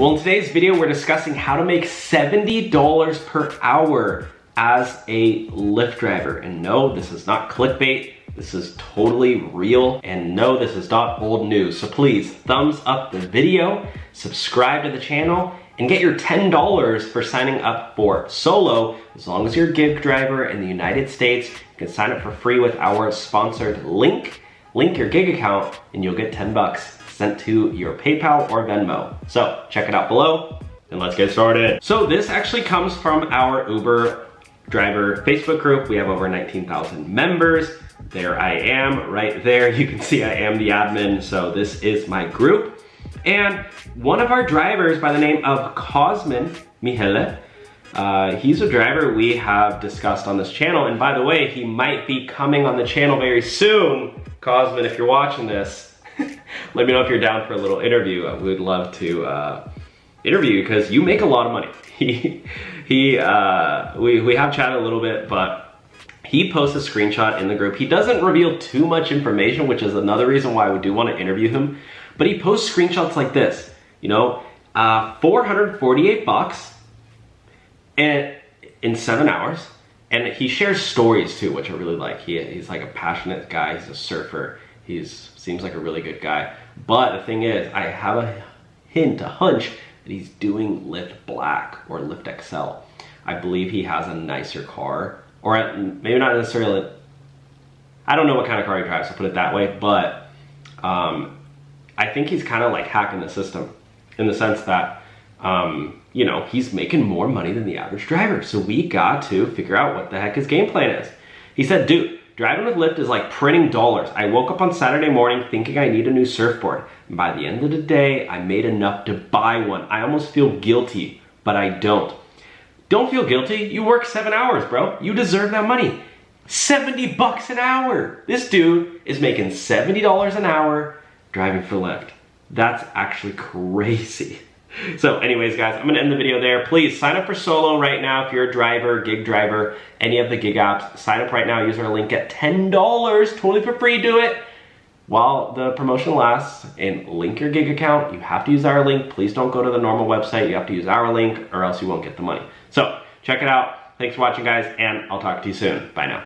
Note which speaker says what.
Speaker 1: Well, in today's video, we're discussing how to make $70 per hour as a Lyft driver. And no, this is not clickbait. This is totally real. And no, this is not old news. So please thumbs up the video, subscribe to the channel, and get your $10 for signing up for Solo. As long as you're a gig driver in the United States, you can sign up for free with our sponsored link. Link your gig account and you'll get 10 bucks sent to your PayPal or Venmo. So check it out below and let's get started. So this actually comes from our Uber driver Facebook group. We have over 19,000 members. There I am right there. You can see I am the admin. So this is my group. And one of our drivers by the name of Cosmin Michele, he's a driver we have discussed on this channel. And by the way, he might be coming on the channel very soon. Cosmin, if you're watching this, let me know if you're down for a little interview. I would love to interview you because you make a lot of money. We have chatted a little bit, but he posts a screenshot in the group. He doesn't reveal too much information, which is another reason why we do want to interview him. But he posts screenshots like this, you know, 448 bucks and in 7 hours. And he shares stories too, which I really like. He's like a passionate guy. He's a surfer. Seems like a really good guy. But the thing is, I have a hunch that he's doing Lyft Black or Lyft XL. I believe he has a nicer car, or maybe not necessarily, I don't know what kind of car he drives, to put it that way, but I think he's kind of like hacking the system in the sense that, you know, he's making more money than the average driver. So we got to figure out what the heck his game plan is. He said, dude, driving with Lyft is like printing dollars. I woke up on Saturday morning thinking I need a new surfboard. And by the end of the day, I made enough to buy one. I almost feel guilty, but I don't. Don't feel guilty. You work 7 hours, bro. You deserve that money. 70 bucks an hour. This dude is making $70 an hour driving for Lyft. That's actually crazy. So anyways, guys, I'm gonna end the video there. Please sign up for Solo right now if you're a driver, gig driver, any of the gig apps. Sign up right now, use our link at $10, totally for free, do it while the promotion lasts, and link your gig account. You have to use our link. Please don't go to the normal website. You have to use our link or else you won't get the money. So check it out. Thanks for watching, guys, and I'll talk to you soon. Bye now.